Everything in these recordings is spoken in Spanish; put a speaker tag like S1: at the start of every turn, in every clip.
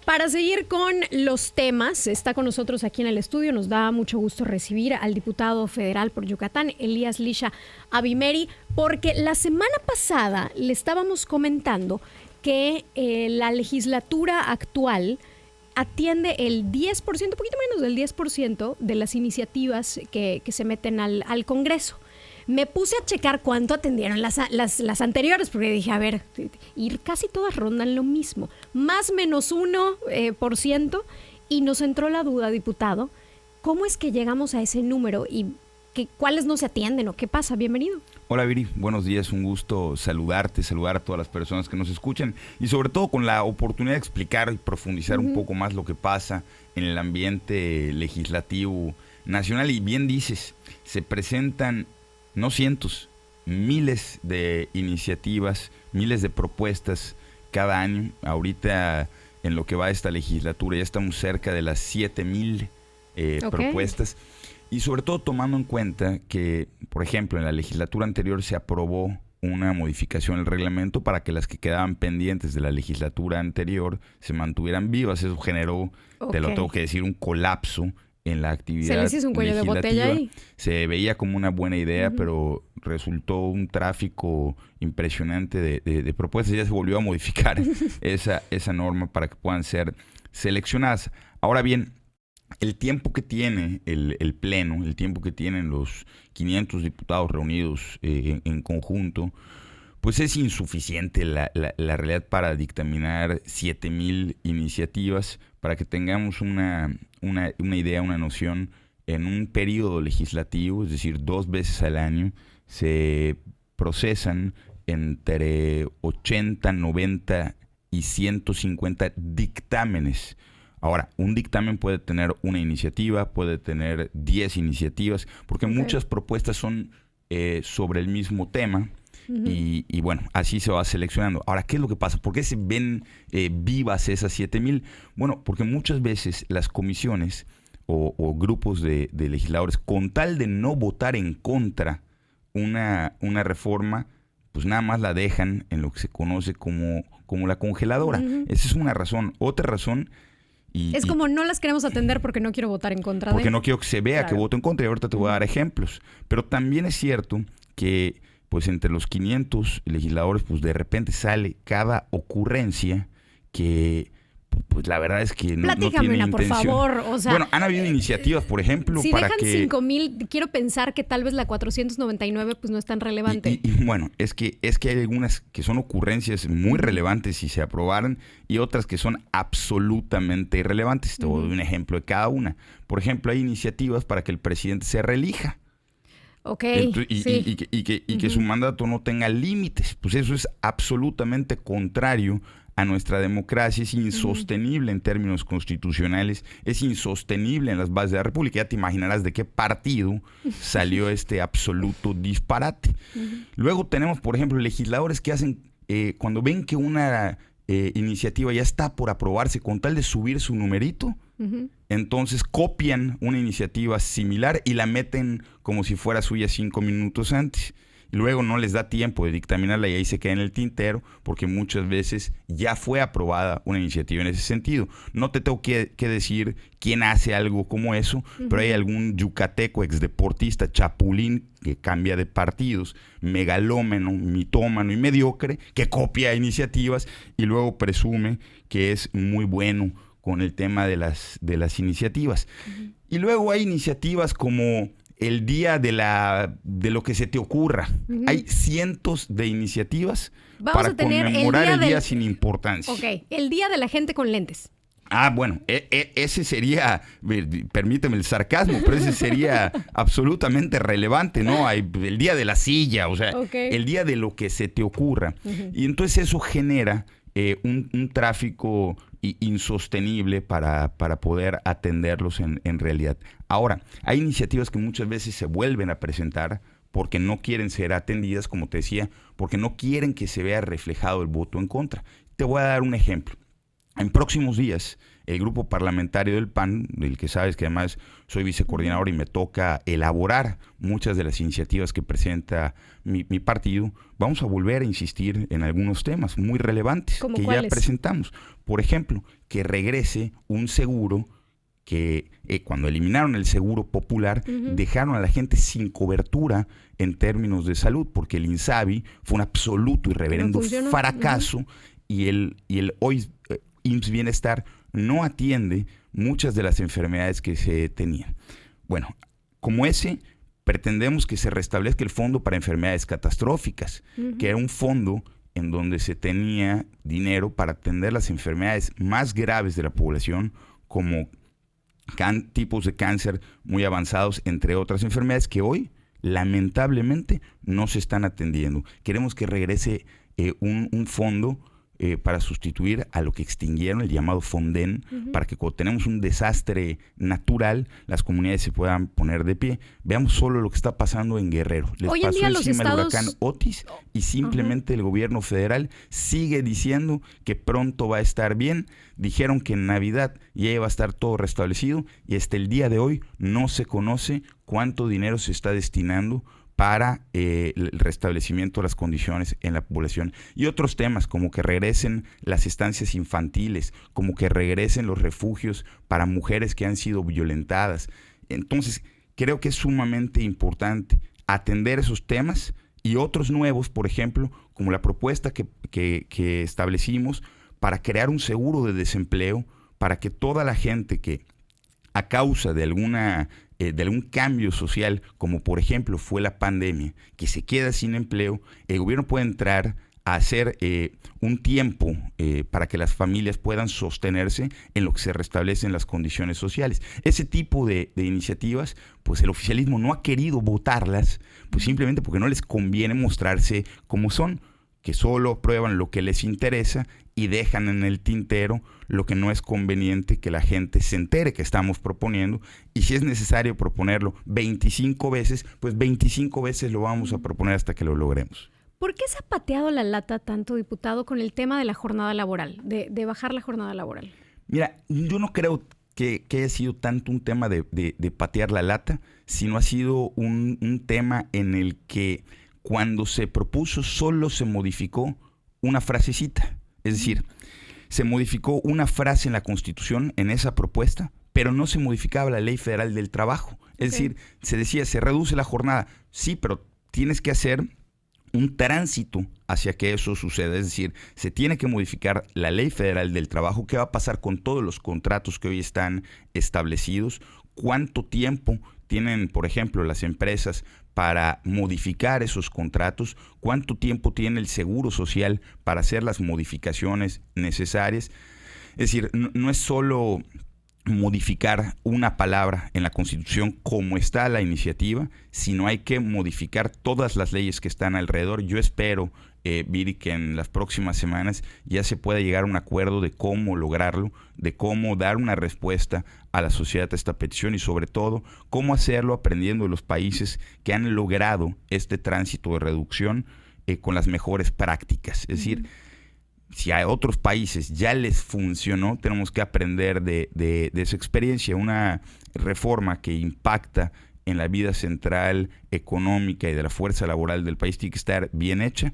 S1: Para seguir con los temas, está con nosotros aquí en el estudio. Nos da mucho gusto recibir al diputado federal por Yucatán, Elías Lisha Abimeri, porque la semana pasada le estábamos comentando que la legislatura actual atiende el 10%, un poquito menos del 10% de las iniciativas que se meten al Congreso. Me puse a checar cuánto atendieron las anteriores, porque dije, a ver, y casi todas rondan lo mismo, más menos 1%, y nos entró la duda, diputado, ¿cómo es que llegamos a ese número y cuáles no se atienden o qué pasa? Bienvenido.
S2: Hola Viri, buenos días, un gusto saludarte, saludar a todas las personas que nos escuchan y sobre todo con la oportunidad de explicar y profundizar un poco más lo que pasa en el ambiente legislativo nacional. Y bien dices, se presentan no cientos, miles de iniciativas, miles de propuestas cada año. Ahorita en lo que va esta legislatura ya estamos cerca de las 7,000 propuestas. Y sobre todo tomando en cuenta que, por ejemplo, en la legislatura anterior se aprobó una modificación al reglamento para que las que quedaban pendientes de la legislatura anterior se mantuvieran vivas. Eso generó, te lo tengo que decir, un colapso en la actividad legislativa. Se les hizo un cuello de botella ahí. Se veía como una buena idea, pero resultó un tráfico impresionante de propuestas. Ya se volvió a modificar esa norma para que puedan ser seleccionadas. Ahora bien, el tiempo que tiene el Pleno, el tiempo que tienen los 500 diputados reunidos en conjunto, pues es insuficiente la realidad para dictaminar 7,000 iniciativas. Para que tengamos una idea, una noción, en un periodo legislativo, es decir, 2 veces al año, se procesan entre 80, 90 y 150 dictámenes. Ahora, un dictamen puede tener una iniciativa, puede tener 10 iniciativas, porque muchas propuestas son sobre el mismo tema. Y bueno, así se va seleccionando. Ahora, ¿qué es lo que pasa? ¿Por qué se ven vivas esas 7,000? Bueno, porque muchas veces las comisiones o grupos de legisladores, con tal de no votar en contra una reforma, pues nada más la dejan en lo que se conoce como la congeladora. Esa es una razón. Otra razón...
S1: Es como no las queremos atender porque no quiero votar en contra
S2: porque no quiero que se vea que voto en contra, y ahorita te voy a dar ejemplos. Pero también es cierto que pues entre los 500 legisladores pues de repente sale cada ocurrencia que pues la verdad es que no tiene intención.
S1: Por favor. O sea,
S2: bueno, han habido iniciativas, por ejemplo,
S1: si
S2: para
S1: dejan
S2: que...
S1: 5,000, quiero pensar que tal vez la 499 pues no es tan relevante.
S2: Y bueno, es que hay algunas que son ocurrencias muy relevantes si se aprobaran y otras que son absolutamente irrelevantes. Te doy un ejemplo de cada una. Por ejemplo, hay iniciativas para que el presidente se reelija. Y que su mandato no tenga límites. Pues eso es absolutamente contrario a nuestra democracia, es insostenible en términos constitucionales, es insostenible en las bases de la República. Ya te imaginarás de qué partido salió este absoluto disparate. Luego tenemos, por ejemplo, legisladores que hacen, cuando ven que una iniciativa ya está por aprobarse, con tal de subir su numerito, entonces copian una iniciativa similar y la meten como si fuera suya 5 minutos antes. Y luego no les da tiempo de dictaminarla y ahí se queda en el tintero porque muchas veces ya fue aprobada una iniciativa en ese sentido. No te tengo que decir quién hace algo como eso, pero hay algún yucateco exdeportista chapulín que cambia de partidos, megalómano, mitómano y mediocre, que copia iniciativas y luego presume que es muy bueno con el tema de las iniciativas. Y luego hay iniciativas como el día de lo que se te ocurra. Hay cientos de iniciativas para conmemorar el día sin importancia.
S1: Ok, el día de la gente con lentes.
S2: Bueno, ese sería, permíteme el sarcasmo, pero ese sería absolutamente relevante, ¿no? Hay el día de la silla, o sea, el día de lo que se te ocurra. Y entonces eso genera un tráfico insostenible para poder atenderlos en realidad. Ahora, hay iniciativas que muchas veces se vuelven a presentar porque no quieren ser atendidas, como te decía, porque no quieren que se vea reflejado el voto en contra. Te voy a dar un ejemplo. En próximos días, el grupo parlamentario del PAN, del que sabes que además soy vicecoordinador y me toca elaborar muchas de las iniciativas que presenta mi partido, vamos a volver a insistir en algunos temas muy relevantes que ya presentamos. Por ejemplo, que regrese un seguro que cuando eliminaron el seguro popular, dejaron a la gente sin cobertura en términos de salud, porque el INSABI fue un absoluto y reverendo fracaso, y el hoy IMSS Bienestar no atiende muchas de las enfermedades que se tenían. Bueno, como ese, pretendemos que se restablezca el fondo para enfermedades catastróficas, que era un fondo en donde se tenía dinero para atender las enfermedades más graves de la población, como tipos de cáncer muy avanzados, entre otras enfermedades que hoy, lamentablemente, no se están atendiendo. Queremos que regrese un fondo para sustituir a lo que extinguieron, el llamado Fonden, para que cuando tenemos un desastre natural, las comunidades se puedan poner de pie. Veamos solo lo que está pasando en Guerrero. Les
S1: hoy
S2: pasó
S1: en día
S2: encima el huracán Otis y simplemente el gobierno federal sigue diciendo que pronto va a estar bien. Dijeron que en Navidad ya iba a estar todo restablecido y hasta el día de hoy no se conoce cuánto dinero se está destinando para el restablecimiento de las condiciones en la población. Y otros temas como que regresen las estancias infantiles, como que regresen los refugios para mujeres que han sido violentadas. Entonces, creo que es sumamente importante atender esos temas y otros nuevos, por ejemplo, como la propuesta que establecimos para crear un seguro de desempleo para que toda la gente que a causa de algún cambio social, como por ejemplo fue la pandemia, que se queda sin empleo, el gobierno puede entrar a hacer un tiempo para que las familias puedan sostenerse en lo que se restablecen las condiciones sociales. Ese tipo de iniciativas, pues el oficialismo no ha querido votarlas, pues simplemente porque no les conviene mostrarse como son, que solo aprueban lo que les interesa y dejan en el tintero lo que no es conveniente que la gente se entere que estamos proponiendo, y si es necesario proponerlo 25 veces, pues 25 veces lo vamos a proponer hasta que lo logremos.
S1: ¿Por qué se ha pateado la lata tanto, diputado, con el tema de la jornada laboral, de bajar la jornada laboral?
S2: Mira, yo no creo que haya sido tanto un tema de patear la lata, sino ha sido un tema en el que cuando se propuso solo se modificó una frasecita. Es decir, se modificó una frase en la Constitución, en esa propuesta, pero no se modificaba la Ley Federal del Trabajo. Es decir, se decía, se reduce la jornada. Sí, pero tienes que hacer un tránsito hacia que eso suceda. Es decir, se tiene que modificar la Ley Federal del Trabajo. ¿Qué va a pasar con todos los contratos que hoy están establecidos? ¿Cuánto tiempo tienen, por ejemplo, las empresas para modificar esos contratos? ¿Cuánto tiempo tiene el Seguro Social para hacer las modificaciones necesarias? Es decir, no es solo modificar una palabra en la Constitución como está la iniciativa, sino hay que modificar todas las leyes que están alrededor. Yo espero, Viri, que en las próximas semanas ya se pueda llegar a un acuerdo de cómo lograrlo, de cómo dar una respuesta a la sociedad a esta petición y sobre todo cómo hacerlo aprendiendo de los países que han logrado este tránsito de reducción con las mejores prácticas. Es decir, si a otros países ya les funcionó, tenemos que aprender de esa experiencia. Una reforma que impacta en la vida central económica y de la fuerza laboral del país tiene que estar bien hecha.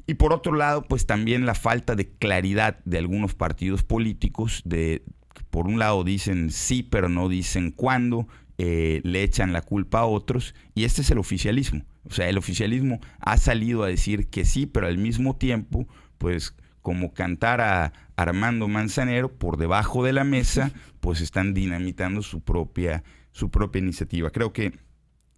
S2: Y por otro lado, pues también la falta de claridad de algunos partidos políticos, por un lado dicen sí, pero no dicen cuándo, le echan la culpa a otros, y este es el oficialismo. O sea, el oficialismo ha salido a decir que sí, pero al mismo tiempo, pues como cantar a Armando Manzanero, por debajo de la mesa, pues están dinamitando su propia iniciativa. Creo que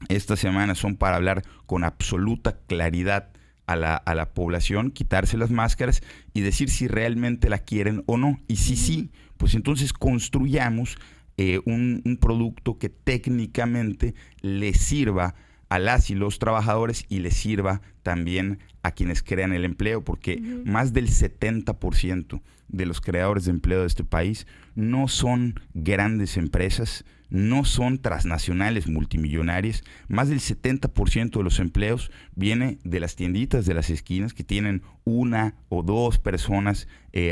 S2: estas semanas son para hablar con absoluta claridad a la población, quitarse las máscaras y decir si realmente la quieren o no. Y si sí, pues entonces construyamos un producto que técnicamente le sirva a las y los trabajadores y les sirva también a quienes crean el empleo, porque más del 70% de los creadores de empleo de este país no son grandes empresas, no son transnacionales multimillonarias. Más del 70% de los empleos viene de las tienditas de las esquinas que tienen una o dos personas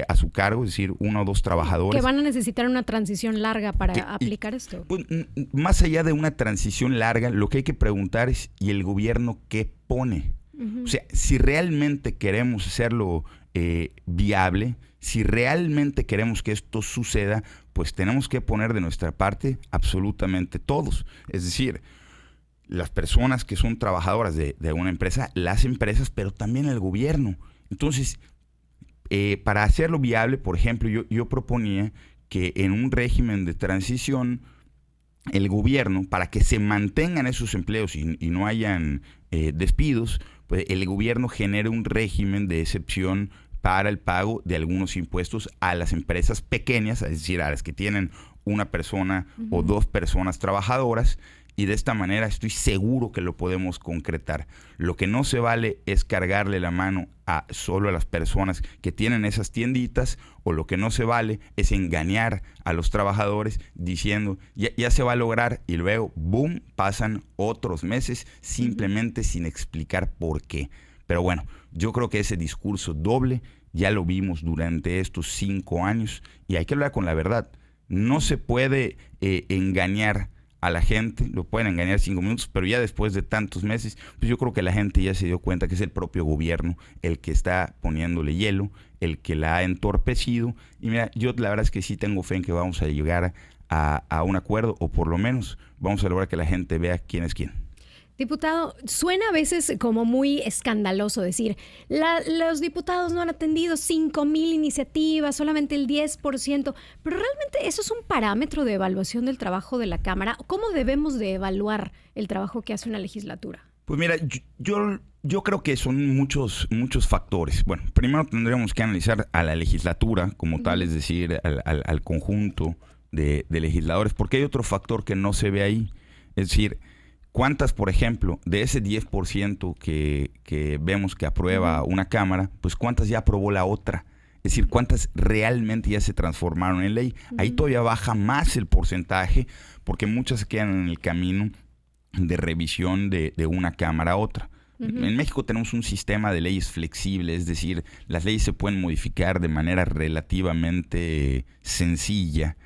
S2: a su cargo, es decir, uno o dos trabajadores.
S1: Que van a necesitar una transición larga para aplicar esto.
S2: Pues, más allá de una transición larga, lo que hay que preguntar es, ¿y el gobierno qué pone? O sea, si realmente queremos hacerlo viable, si realmente queremos que esto suceda, pues tenemos que poner de nuestra parte absolutamente todos. Es decir, las personas que son trabajadoras de una empresa, las empresas, pero también el gobierno. Entonces, para hacerlo viable, por ejemplo, yo proponía que en un régimen de transición, el gobierno, para que se mantengan esos empleos y no hayan despidos, pues el gobierno genere un régimen de excepción para el pago de algunos impuestos a las empresas pequeñas, es decir, a las que tienen una persona o dos personas trabajadoras, y de esta manera estoy seguro que lo podemos concretar. Lo que no se vale es cargarle la mano solo a las personas que tienen esas tienditas, o lo que no se vale es engañar a los trabajadores diciendo ya se va a lograr, y luego, boom, pasan otros meses simplemente sin explicar por qué. Pero bueno, yo creo que ese discurso doble ya lo vimos durante estos 5 años y hay que hablar con la verdad. No se puede engañar a la gente, lo pueden engañar 5 minutos, pero ya después de tantos meses, pues yo creo que la gente ya se dio cuenta que es el propio gobierno el que está poniéndole hielo, el que la ha entorpecido. Y mira, yo la verdad es que sí tengo fe en que vamos a llegar a un acuerdo, o por lo menos vamos a lograr que la gente vea quién es quién.
S1: Diputado, suena a veces como muy escandaloso decir, los diputados no han atendido 5,000 iniciativas, solamente el 10%, pero realmente eso es un parámetro de evaluación del trabajo de la Cámara. ¿Cómo debemos de evaluar el trabajo que hace una legislatura?
S2: Pues mira, yo creo que son muchos factores. Bueno, primero tendríamos que analizar a la legislatura como tal, es decir, al conjunto de legisladores, porque hay otro factor que no se ve ahí, es decir, ¿cuántas, por ejemplo, de ese 10% que vemos que aprueba una Cámara, pues cuántas ya aprobó la otra? Es decir, ¿cuántas realmente ya se transformaron en ley? Ahí todavía baja más el porcentaje, porque muchas se quedan en el camino de revisión de una Cámara a otra. En México tenemos un sistema de leyes flexible, es decir, las leyes se pueden modificar de manera relativamente sencilla.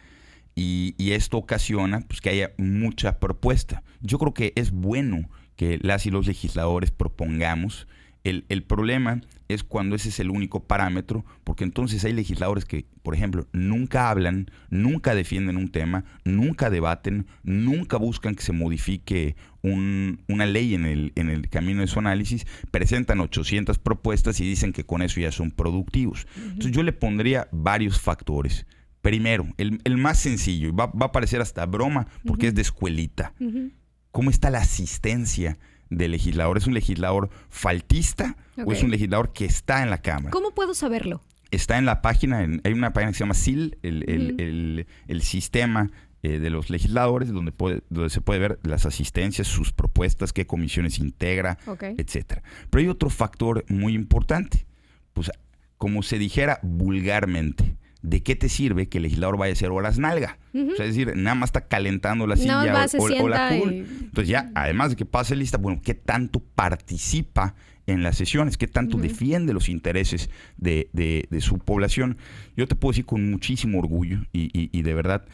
S2: Y esto ocasiona pues, que haya mucha propuesta. Yo creo que es bueno que las y los legisladores propongamos. El problema es cuando ese es el único parámetro, porque entonces hay legisladores que, por ejemplo, nunca hablan, nunca defienden un tema, nunca debaten, nunca buscan que se modifique una ley en el camino de su análisis, presentan 800 propuestas y dicen que con eso ya son productivos. Entonces yo le pondría varios factores. Primero, el más sencillo, y va a parecer hasta broma porque es de escuelita. ¿Cómo está la asistencia del legislador? ¿Es un legislador faltista o es un legislador que está en la Cámara?
S1: ¿Cómo puedo saberlo?
S2: Está en la página, hay una página que se llama SIL, el sistema de los legisladores, donde se puede ver las asistencias, sus propuestas, qué comisiones integra, etcétera. Pero hay otro factor muy importante, pues como se dijera vulgarmente, ¿de qué te sirve que el legislador vaya a hacer horas nalga? O sea, es decir, nada más está calentando la silla o la curul. Entonces ya, además de que pase lista, bueno, ¿qué tanto participa en las sesiones? ¿Qué tanto defiende los intereses de su población? Yo te puedo decir con muchísimo orgullo y de verdad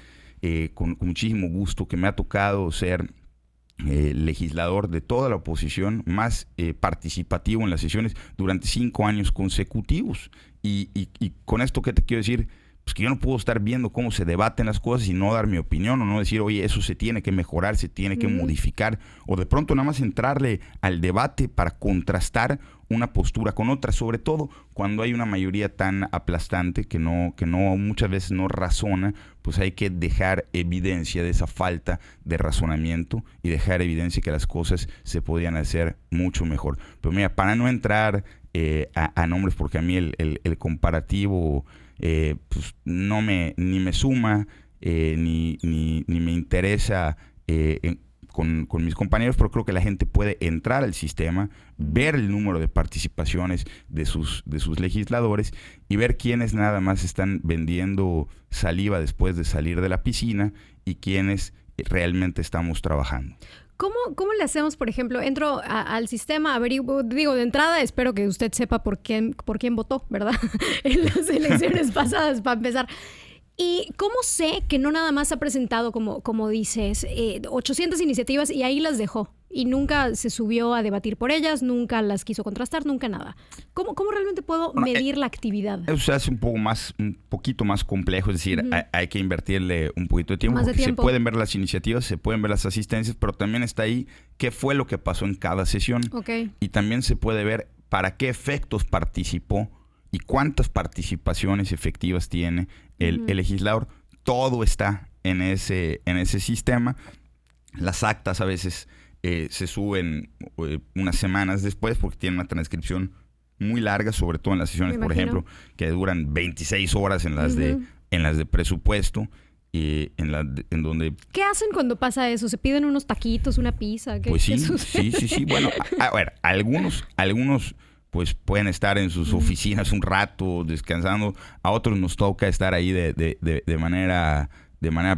S2: con muchísimo gusto que me ha tocado ser legislador de toda la oposición más participativo en las sesiones durante 5 años consecutivos. Y con esto, ¿qué te quiero decir? Pues que yo no puedo estar viendo cómo se debaten las cosas y no dar mi opinión, o no decir, oye, eso se tiene que mejorar, se tiene que modificar, o de pronto nada más entrarle al debate para contrastar una postura con otra, sobre todo cuando hay una mayoría tan aplastante que no muchas veces no razona. Pues hay que dejar evidencia de esa falta de razonamiento y dejar evidencia que las cosas se podían hacer mucho mejor. Pero mira, para no entrar a nombres, porque a mí el comparativo pues ni me suma ni me interesa con mis compañeros, pero creo que la gente puede entrar al sistema, ver el número de participaciones de sus legisladores y ver quiénes nada más están vendiendo saliva después de salir de la piscina y quiénes realmente estamos trabajando.
S1: ¿Cómo le hacemos, por ejemplo, entro al sistema, averiguo, digo, de entrada, espero que usted sepa por quién votó, ¿verdad? En las elecciones pasadas, para empezar. ¿Y cómo sé que no nada más ha presentado, como dices, 800 iniciativas y ahí las dejó? Y nunca se subió a debatir por ellas, nunca las quiso contrastar, nunca nada. ¿Cómo realmente puedo medir la actividad?
S2: Eso se hace un poquito más complejo, es decir, hay que invertirle un poquito de tiempo.
S1: Más de
S2: porque
S1: tiempo.
S2: Se pueden ver las iniciativas, se pueden ver las asistencias, pero también está ahí qué fue lo que pasó en cada sesión.
S1: Okay.
S2: Y también se puede ver para qué efectos participó y cuántas participaciones efectivas tiene el legislador. Todo está en ese sistema. Las actas a veces se suben unas semanas después porque tienen una transcripción muy larga, sobre todo en las sesiones, por ejemplo, que duran 26 horas en las de presupuesto. En donde...
S1: ¿Qué hacen cuando pasa eso? ¿Se piden unos taquitos, una pizza?
S2: Pues sí. Bueno, a ver, algunos pues pueden estar en sus oficinas un rato descansando. A otros nos toca estar ahí de manera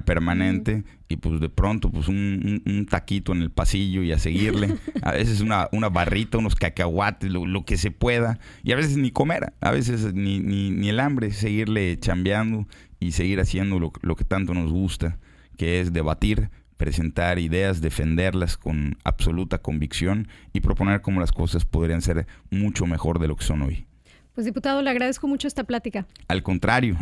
S2: permanente y pues de pronto pues un taquito en el pasillo y a seguirle. A veces una barrita, unos cacahuates, lo que se pueda. Y a veces ni comer, a veces ni el hambre, seguirle chambeando y seguir haciendo lo que tanto nos gusta, que es debatir, presentar ideas, defenderlas con absoluta convicción y proponer cómo las cosas podrían ser mucho mejor de lo que son hoy.
S1: Pues, diputado, le agradezco mucho esta plática.
S2: Al contrario,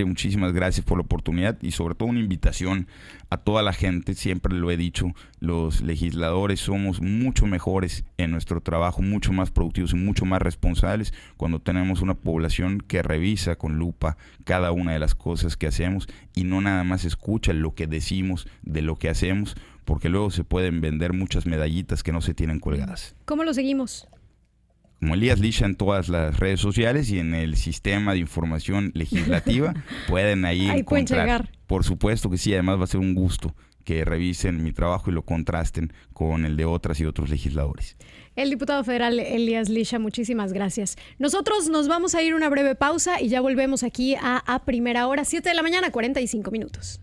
S2: muchísimas gracias por la oportunidad y sobre todo una invitación a toda la gente. Siempre lo he dicho, los legisladores somos mucho mejores en nuestro trabajo, mucho más productivos y mucho más responsables cuando tenemos una población que revisa con lupa cada una de las cosas que hacemos y no nada más escucha lo que decimos de lo que hacemos, porque luego se pueden vender muchas medallitas que no se tienen colgadas.
S1: ¿Cómo lo seguimos?
S2: Como Elías Lisha en todas las redes sociales y en el sistema de información legislativa pueden ahí encontrar.
S1: Pueden llegar.
S2: Por supuesto que sí, además va a ser un gusto que revisen mi trabajo y lo contrasten con el de otras y otros legisladores.
S1: El diputado federal Elías Lisha, muchísimas gracias. Nosotros nos vamos a ir a una breve pausa y ya volvemos aquí a Primera Hora, 7 de la mañana, 45 minutos.